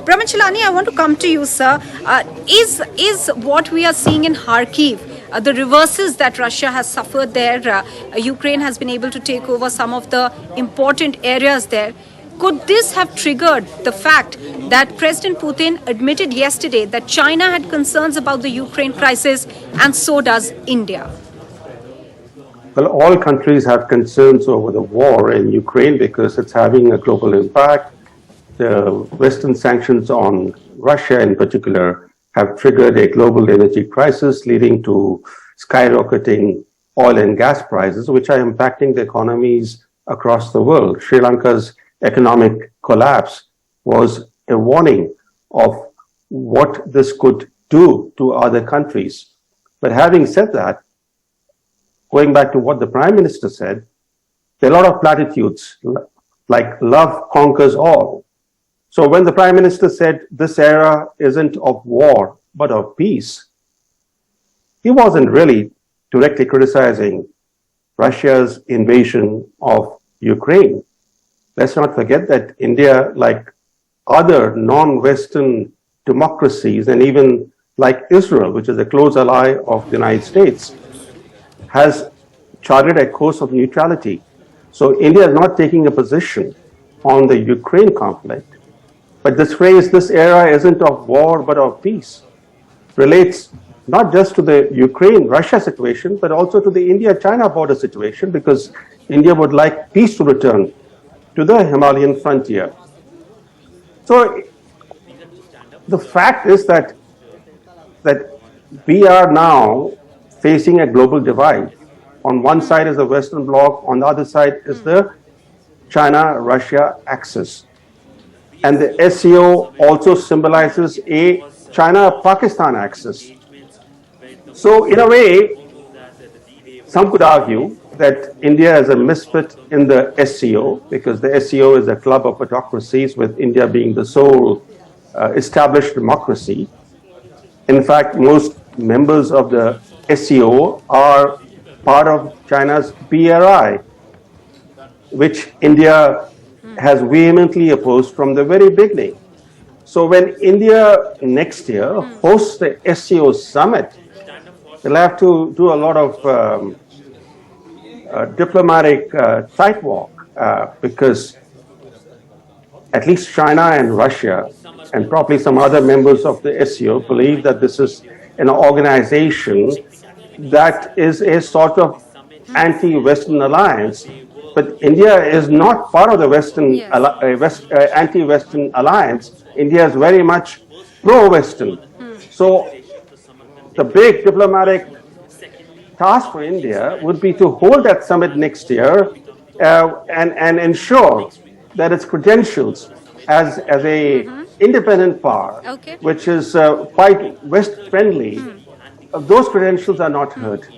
Brahma Chellaney, I want to come to you, sir. Is what we are seeing in Kharkiv, the reverses that Russia has suffered there, Ukraine has been able to take over some of the important areas there. Could this have triggered the fact that President Putin admitted yesterday that China had concerns about the Ukraine crisis, and so does India? Well, all countries have concerns over the war in Ukraine because it's having a global impact. The Western sanctions on Russia in particular have triggered a global energy crisis, leading to skyrocketing oil and gas prices, which are impacting the economies across the world. Sri Lanka's economic collapse was a warning of what this could do to other countries. But having said that, going back to what the Prime Minister said, there are a lot of platitudes, like love conquers all. So when the Prime Minister said this era isn't of war, but of peace, he wasn't really directly criticizing Russia's invasion of Ukraine. Let's not forget that India, like other non-Western democracies, and even like Israel, which is a close ally of the United States, has charted a course of neutrality. So India is not taking a position on the Ukraine conflict. But this phrase, this era isn't of war, but of peace, relates not just to the Ukraine-Russia situation, but also to the India-China border situation, because India would like peace to return to the Himalayan frontier. So the fact is that we are now facing a global divide. On one side is the Western Bloc, on the other side is the China-Russia axis. And the SCO also symbolizes a China-Pakistan axis. So in a way, some could argue that India is a misfit in the SCO, because the SCO is a club of autocracies, with India being the sole established democracy. In fact, most members of the SCO are part of China's BRI, which India has vehemently opposed from the very beginning. So when India next year hosts the SCO summit, they'll have to do a lot of diplomatic tight walk, because at least China and Russia, and probably some other members of the SCO, believe that this is an organization that is a sort of anti-Western alliance. But India is not part of the Western anti-Western alliance. India is very much pro-Western. So the big diplomatic task for India would be to hold that summit next year and ensure that its credentials as a independent power, which is quite West-friendly, those credentials are not hurt.